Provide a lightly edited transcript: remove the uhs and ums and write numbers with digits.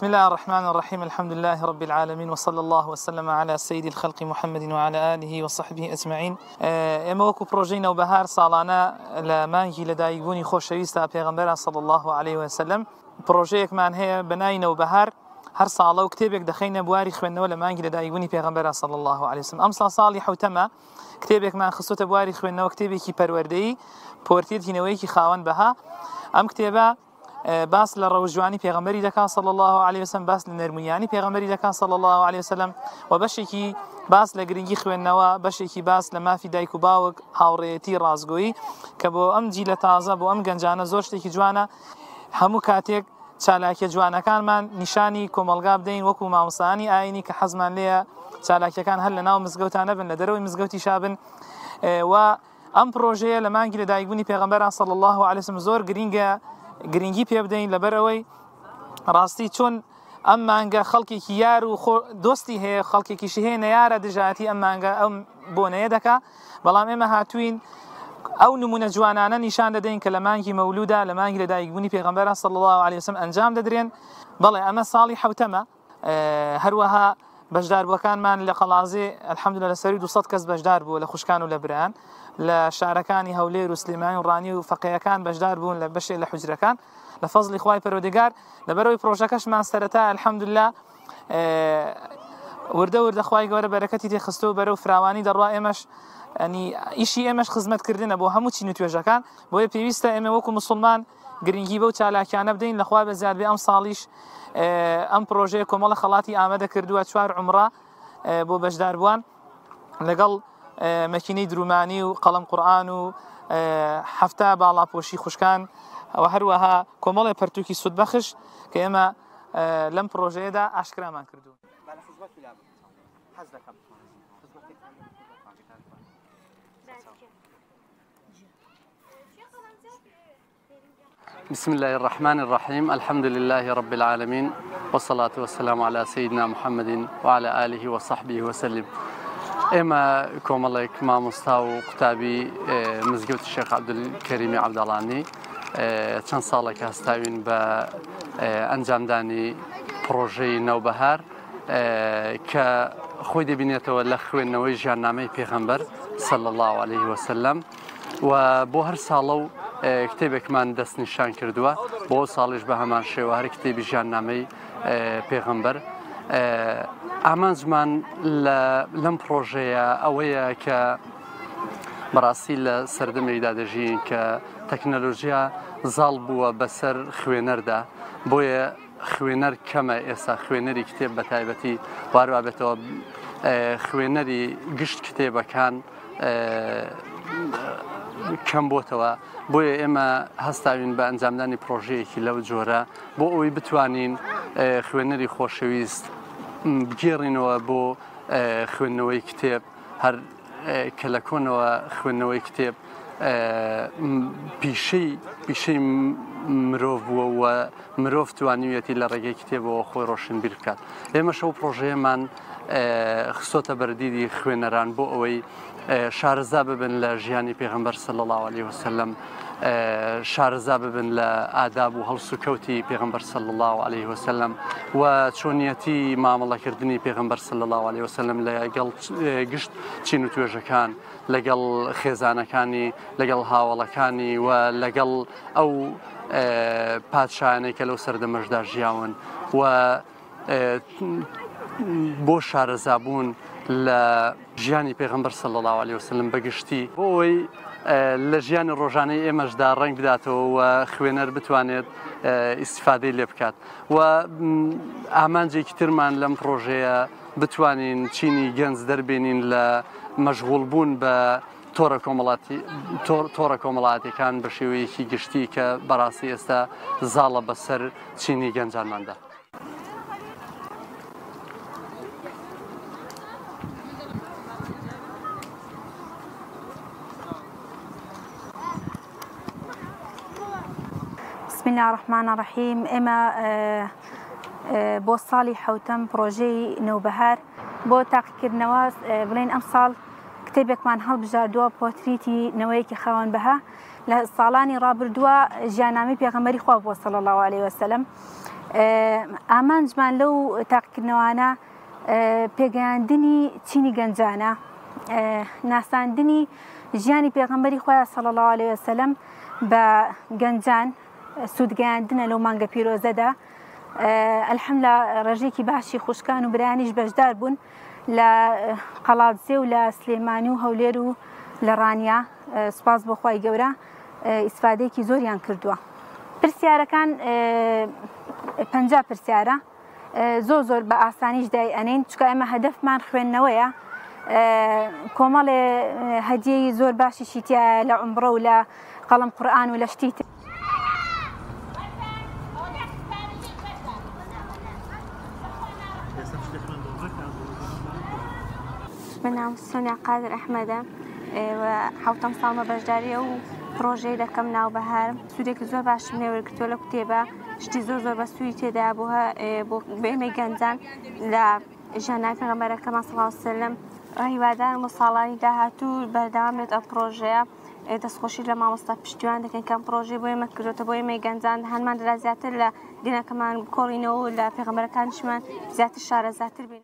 بسم الله الرحمن الرحيم الحمد لله رب العالمين وصلى الله وسلم على سيد الخلق محمد وعلى آله وصحبه أجمعين. ئێمە وەکو پرۆژەی نەوبەهار ساڵانە لە مانگی لەدایکبوونی خۆشەویستە پێغەمبەر صلی الله عليه وسلم پرۆژەیەکمان هەیە بە ناوی نەوبەهار هەر ساڵە و کتێبێک دەخەینە بواری خوێندنەوە لە مانگی لەدایکبوونی پێغەمبەر صلی الله عليه وسلم. ئەم ساڵی حوتەمە کتێبێکمان خستوتە بواری خوێندنەوە کتێبێکی پەروەردەیی پۆرتێتینەوەیکی خاوەن بەها. ئەم کتێبە باس لە ڕەوژوانی پێغەمبەری دەکات صلی الله عليه وسلم باس لە نەرمونیانی پێغەمبەری دەکات صلی الله عليه وسلم و بەشێکی باس لە گرنگی خوێندنەوە بەشێکی باس لە مافی دایک و باوک هاوڕێیەتی ڕازگۆیی کە بۆ ئەم جیلە تازە بۆ ئەم گەنجانە زۆر شتێکی جوانە. هەموو کاتێک چالاکیە جوانەکانمان نیشانی کۆمەلگا بدەین وەکو مامۆستایانی ئاینی کە حەزمان لێیە چالاکیەکان هەر لە ناو مزگەوتان نەبن لە دەرەوەی مزگەوتی شابن. و ئەم پرۆژەیە لە مانگی لەدایکبوونی پێغەمبەر صلی الله عليه وسلم زۆر گرنگی پێ بدەین لەبەرەوەی ڕاستی چۆن ئەم مانگە خەڵکێکی یار و دۆستی هەیە خەڵکێکیشی هەیە نەیارە دژاتی ئەم مانگە ئەم بۆنەیە دەکا. بەڵام ئێمە هاتوین ئەو نمونە جوانانە نیشان دەدەین کە لە مانگی مەولودا لە مانگی لەدایکبوونی پێغەمبەر صلی الله عليه وسلم ئەنجام دەدرێن. بەڵێ ئەمە ساڵی حوتەمە هەروەها بەشداربووەکانمان لە قەڵازێ الحەمدولله لەسەری 200 کەس بەشدار بوو لە خوشکان و لە بران لە شارەکانی هەولێر و سلێمانی و ڕانی و فەقێیەکان بەشدار بوون لە بەشێ لە حوجرەکان لە فەزلی خوای پەروەردگار. لەبەرەوەی پرۆژەکەشمان سەرەتا الحەمدولله وردە خوای گەورە بەرەکەتی تێخستەوە بەرەو فراوانی دەڕوا. ئێمەش ینی ئیشی ئێمەش خزمەتکردنە بۆ هەموو چین و توێژەکان بۆیە پێویستە ئێمە وەکو مسلمان گرنگی بەو چالاکیانە بدەین لەخوا بەزیاد بێ. ئەم ساڵیش ئەم پرۆژەیە کۆمەڵە خەڵاتی ئامادە کردووە 4 عومرە بۆ بەشداربووان لەگەڵ مەکینەی درومانی و قەڵەم قورئان و 7 باڵاپۆشی خوشکان و هەروەها کۆمەڵی پەرتووکی سودبەخش کە ئێمە لەم پرۆژەیەدا ئاشکرامان کردوون. بسم الله الرحمن الرحيم الحمد لله رب العالمين والصلاة والسلام على سيدنا محمد وعلى آله وصحبه وسلم. ئێمە کۆمەڵێک مامۆستا و قوتابی مزگەوتی شێخ عەبدولکەریمی عەبدەڵانی چەند ساڵێک هەستاوین بە ئەنجامدانی پرۆژەی نەوبەهار کە خۆی دەبینێتەوە لە خوێندنەوەی ژیاننامەی پێغەمبەر صلی الله عليه وسلم و بۆ هەر ساڵە و کتێبێکمان دەستنیشان کردووە بۆ ساڵیش بە هەمان شێوە هەر کتێبی ژیاننامەی پێغەمبەر. ئامانجمان لەم پرۆژەیە ئەوەیە کە بەڕاستی لە سەردەمێکدا دەژین کە تەکنەلۆژیا زاڵ بووە بەسەر خوێنەردا بۆیە خوێنەر کەمە ئێستا خوێنەری کتێب بە تایبەتی وارووا بێتەوە خوێنەری گشت کتێبەکان کەم بۆتەوە. بۆیە ئێمە هەستاوین بە ئەنجامدانی پرۆژەیەکی لەو جۆرە بۆ ئەوەی بتوانین خوێنەری خۆشەویست بگێڕینەوە بۆ خوێندنەوەی کتێب هەر کە لە کۆنەوە خوێندنەوەی کتێب پیشەی مرۆڤ بووە و مرۆڤ توانیوێتی لە ڕێگەی کتێبەوە خۆی ڕۆشنبیر بکات. ئێمە شەو پرۆژەیەمان خستۆتە بەردیدی خوێنەران بۆ ئەوەی شارەزا ببن لە ژیانی پێغەمبەر صلی الله عليه وسلم شارەزا ببن لە ئاداب و هەڵس و کەوتی پێغەمبەر صلی الله عليه وسلم و چۆنیەتی مامەڵەکردنی پێغەمبەر صلی الله عليه وسلم لەگەڵ گشت چین و توێژەکان لەگەڵ خێزانەکانی لەگەڵ هاوڵەکانی و لەگەڵ ئەو پادشایانەی کە لەو سەردەمەشدا ژیاون و بۆ شارەزابوون لە ژیانی پێغەمبەر صلی الله عليه وسلم بەگشتی بۆ ئەوەی لە ژیانی ڕۆژانەی ئێمەشدا ڕنگ بداتەوە و خوێنەر بتوانێت ئیسیفادەی لێ بکات و ئامانجێکی ترمان لەم پرۆژەیە بتوانین چینی گەنج دەربێنین لە مەشغوڵبوون بە تۆڕە کۆمەڵاتیەکان بە شێوەیەکی گشتی کە بەڕاستی ئێستا زاڵە بەسەر چینی گەنجانماندا. بسم الله الرحمن الرحيم. إما بۆ ساڵی حوتەم پرۆژەی نەوبەهار بۆ تاقیکردنەوە بڵێن ئەم ساڵ کتێبێکمان هەڵبژاردووە پۆتریتی نەوەیەکی خاوەنبەها لە ساڵانی ڕابردووە ژیاننامەی پێغەمبەری خوا بووە صلی الله عليه وسلم. ئامانجمان لەو تاقیکردنەوانە پێگەیاندنی چینی گەنجانە، ناساندنی ژیانی پێغەمبەری خوا صلی الله عليه وسلم بە گەنجان سوودگەیاندنە لەو مانگە پیرۆزەدا. ئەلحەمدولیلا ڕێژێکی باشی خوشکان و برایانیش بەشدار بوون لە قەڵاتزێ و لە سلێمانی و هەولێر و لە ڕانیا. سوپاس بۆ خوای گەورە ئیسفادەیەکی زۆریان کردووە. پرسیارەکان 50 پرسیارە، زۆر بە ئاسانیش دای ئەنین چکە ئێمە هەدەفمان خوێندنەوەیە. کۆمەڵێ هەدیەی زۆر باشیشی تایە لە عومرە و لە قەڵەم قورئان و لە شتی تر. من نام سونیا قادر ئەحمەدە و حوتەم ساڵمە بەشداریە و پرۆژەی دەکەم ناوبەهار. سوودێکی زۆر باشم لێ وەرگرتووە لە کتێبە، شتی زۆر بە سوودی تێدا بۆ ئێمەی گەنجان لە ژیاننامەی پێغەمبەرەکەمان صلی الله علیه وسلم. هیوادارم بۆ ساڵانی داهاتوو بەردەوام بێت ئەو پرۆژەیە. دەستخۆشی لە مامۆستا پشتیوان دەکەین کەم پرۆژەی بۆ ئێمە کردوتە بۆ ئێمەی گەنجان هەنمان دەلا زیاتر لە دینەکەمان بکۆڕینەوە و لە پێغەمبەرەکانیشمان زیاتر شارەزاتر بین.